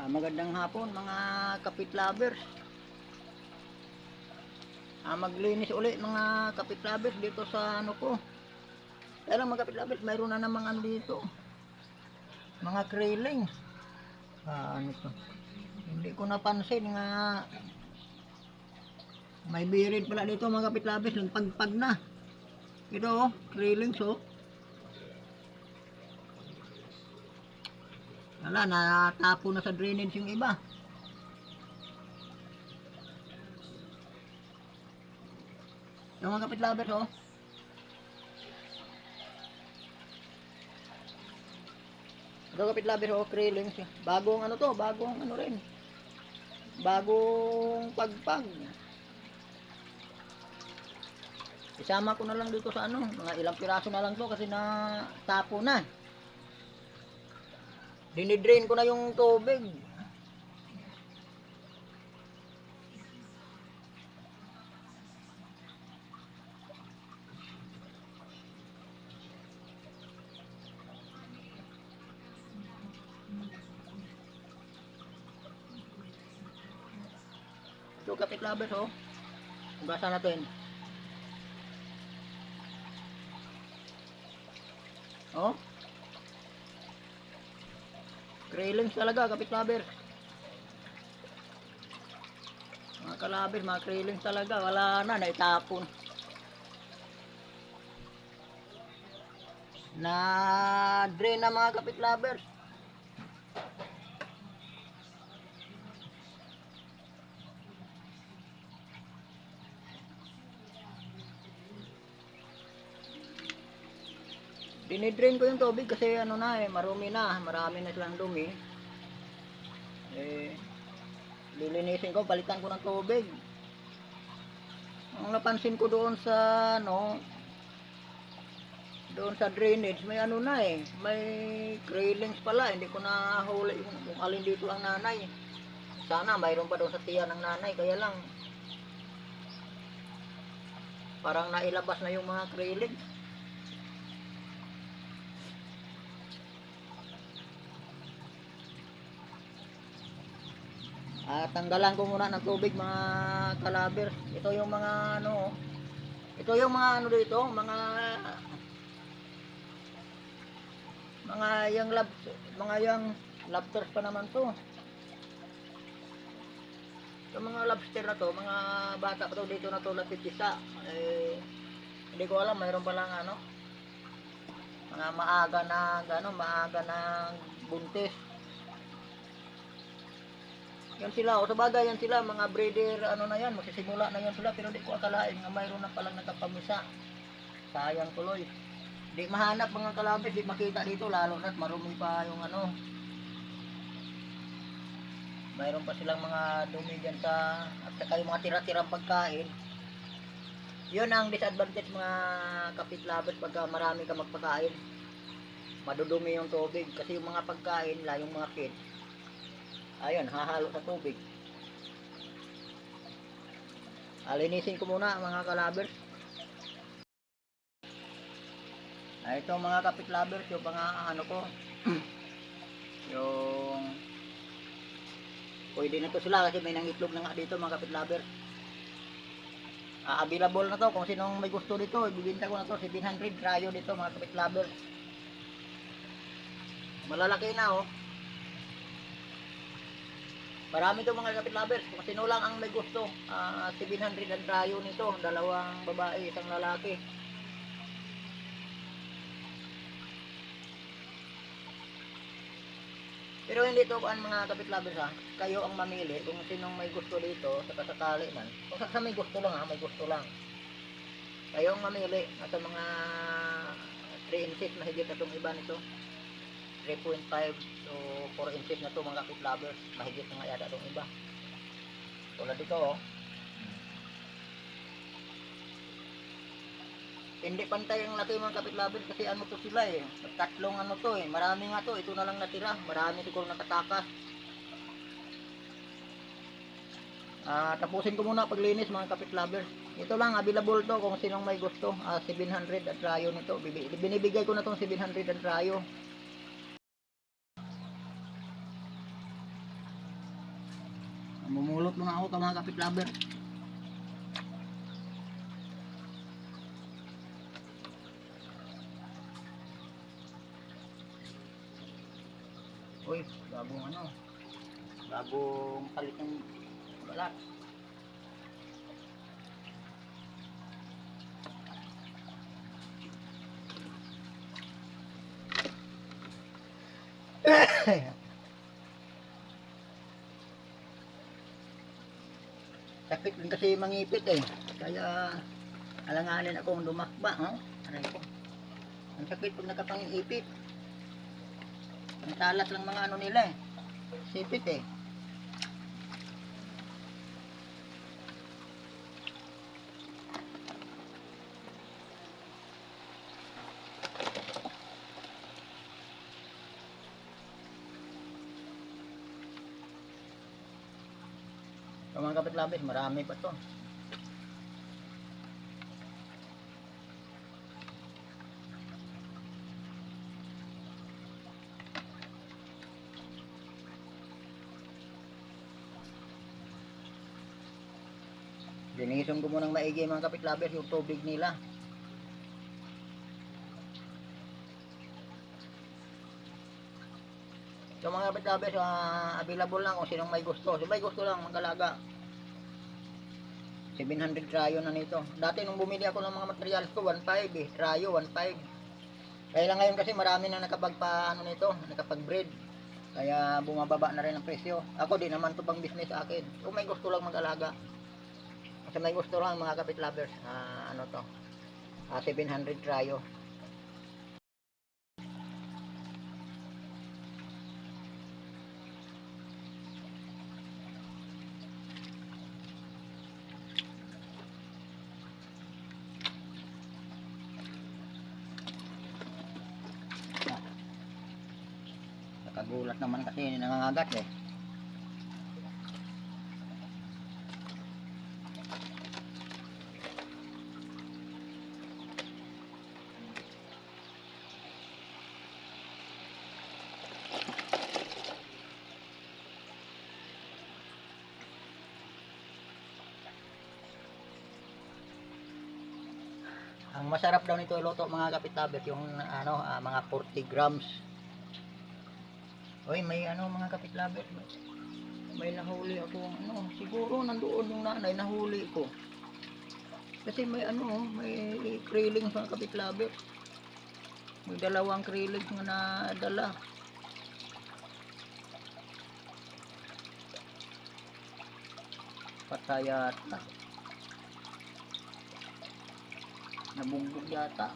Magandang hapon mga kapit lovers. Maglinis uli mga kapit lovers dito sa ano ko. Kaya lang mga kapit lovers, mayroon na namang ano dito. Mga kriling. Ano to? Hindi ko napansin nga may birid pala dito mga kapit lovers. Nagpagpag na. Ito oh, krilings oh. Wala, natapo na sa drainage yung iba. Yung mga kapit lovers oh. Ito kapit lovers oh, krilings. Bagong ano to, bagong ano rin. Bagong pagpag. Isama ko na lang dito sa ano, mga ilang piraso na lang to kasi na tapo na. Dinidrain ko na yung tubig. Ito kapit labers oh. Hugasan natin. Oh. Krillings talaga kapit labers. Mga kalabers, mga krillings talaga. Wala na, naitapon. Na-drain na mga kapit labers. Dinidrain ko yung tubig kasi ano na marumi na, marami na silang dumi. Lilinisin ko, palitan ko ng tubig. Ang napansin ko doon sa ano, doon sa drainage, may ano na may railings pala, hindi ko na huli kung alin dito ang nanay. Sana mayroon pa doon sa tiyan ng nanay, kaya lang parang nailabas na yung mga railings. Tanggalan ko muna ng tubig mga kalabers. Ito yung mga ano, ito yung mga ano dito, mga yung lobsters pa naman to. Yung mga lobster na to, mga bata pa to dito na to natitisa. Hindi ko alam, mayroon pa lang ano, mga maaga ng buntis. Yan sila, o sa bagay yan sila, mga breeder, ano na yan, magsisimula na yan sila, pero di ko akalain nga mayroon na palang nakapamisa. Sayang tuloy. Di mahanap mga kalabit, di makita dito, lalo na't marumi pa yung ano. Mayroon pa silang mga dumi dyan at saka yung mga tira-tirang pagkain. Yun ang disadvantage mga kapit-labit pagka marami ka magpakain. Madudumi yung tubig, kasi yung mga pagkain, yung mga feed, ayun, hahalo sa tubig. Linisin ko muna mga kalabers. Ito mga kapit lovers, yung mga ano ko, yung pwede na to sila kasi may nangitlog na nga dito mga kapit lovers. Available na to kung sinong may gusto dito, ibibenta ko na to 700 rayo dito mga kapit lovers. Malalaki na oh. Marami to mga kapit lovers, kung sino lang ang may gusto, 700 ang rayo nito, dalawang babae, isang lalaki. Pero hindi ito ang mga kapit lovers ha. Kayo ang mamili kung sinong may gusto dito sa kasakali man. Kung sa may gusto lang ha, may gusto lang. Kayo ang mamili. Nasa mga 3 inches mahigit na itong iba nito. 3.5 to 4 inches na ito mga kapit lovers. Mahigit na nga yata itong iba. Tulad dito oh. Hindi pantay ang laki mga kapit lovers kasi ano to sila tatlong ano to marami nga to, ito na lang natira, marami siguro nakatakas. Tapusin ko muna paglinis mga kapit lovers. Ito lang available to kung sinong may gusto. 700 at rayo nito, binibigay ko na tong 700 at rayo. Mamumulot muna ako ka mga kapitlaber. Uy, bagong ano, bagong palit ng balat. Sakit din kasi mangipit eh. Kaya alanganin akong lumakba. Oh? Aray ko. Ang sakit pag nakapangipit. Ang talas lang mga ano nila eh. Sipit eh. So mga kapitlabis, marami pa to. Linisin ko munang maigi mga kapitlabis yung tubig nila. So mga kapitlabis, available lang kung sinong may gusto. So may gusto lang mag-alaga. 700 trayo na nito. Dati nung bumili ako ng mga materials ko, 1.5 eh. Trayo, 1.5. Kaya lang ngayon kasi marami na nakapagpa ano nito, nakapag-breed. Kaya bumababa na rin ang presyo. Ako di naman to pang business sa akin. Kung may gusto lang mag-alaga. Kasi may gusto lang mga kapit lovers, ano to, 700 trayo. Nakagulat naman kasi nangangagat eh. Ang masarap daw nito iluto mga kapit-tabet yung ano, mga 40 grams. Oy, may ano mga kapit-labet. May nahuli ako ano, siguro nandoon yung nanay nahuli ko. Kasi may ano, may kriling sa kapit-labet. May dalawang kriling na nadala. Patayat na. Nabugbog yata.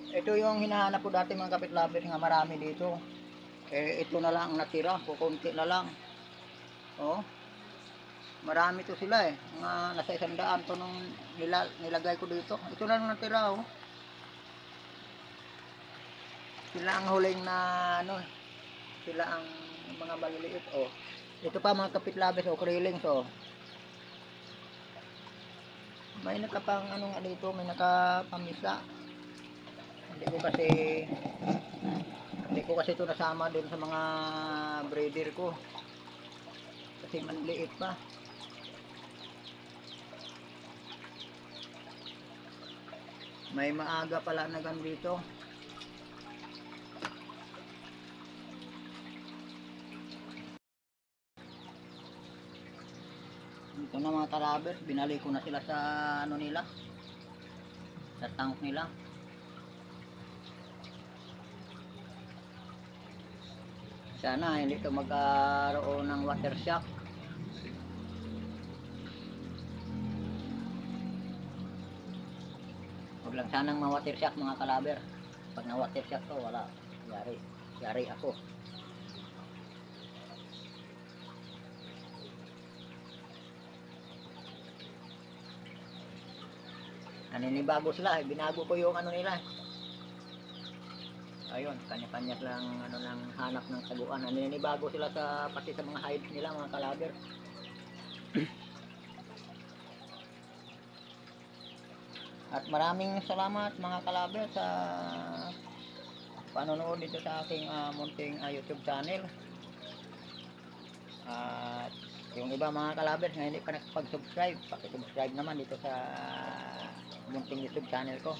Ito yung hinahanap ko dati mga kapit-labet nga marami dito. Eh ito na lang natira, kukunti na lang. Oh. Marami to sila eh. Mga nasa 100 to nung nilagay ko dito. Ito na lang natira oh. Sila ang huling na ano, sila ang mga maliliit oh. Ito pa mga kapit-labes oh, krilings oh. May nakapang ano nga dito, may nakapamisa. Hindi ko kasi ito nasama din sa mga breeder ko. Kasi maliliit pa. May maaga pala na dito. Ito na mga talabers, binalik ko na sila sa ano nila, sa tank nila. Sana hindi ito magkaroon ng water shock. Huwag lang sanang ma-water shock mga kalaber. Pag na-water shock to, wala. Yari ako. Naninibago sila, binago ko yung ano nila. Ayun, kanya-kanya lang ano nang hanap ng taguan. Naninibago sila sa pati sa mga hides nila mga kalaber. At maraming salamat mga kalaber sa panonood dito sa aking munting YouTube channel. At yung iba mga kalaber na hindi pa nakapag-subscribe, paki-subscribe naman dito sa munting YouTube channel ko.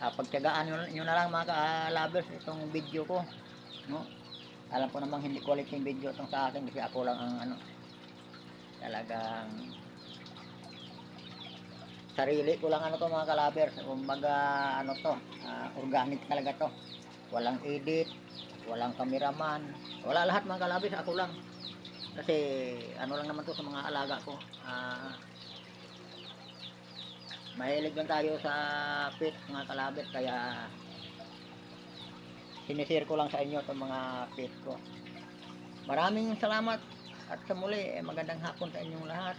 Pagtiyagaan nyo na lang mga kalabers itong video ko, no? Alam ko namang hindi quality yung video itong sa akin kasi ako lang ang ano, talagang sarili ko lang ano to mga kalabers, kumbaga ano to, organic talaga to, walang edit, walang cameraman, wala, lahat mga kalabers ako lang, kasi ano lang naman to sa mga alaga ko. Mahilig lang tayo sa pet mga kalabers, kaya sinishare ko lang sa inyo itong mga pet ko. Maraming salamat at sa muli magandang hapon sa inyong lahat.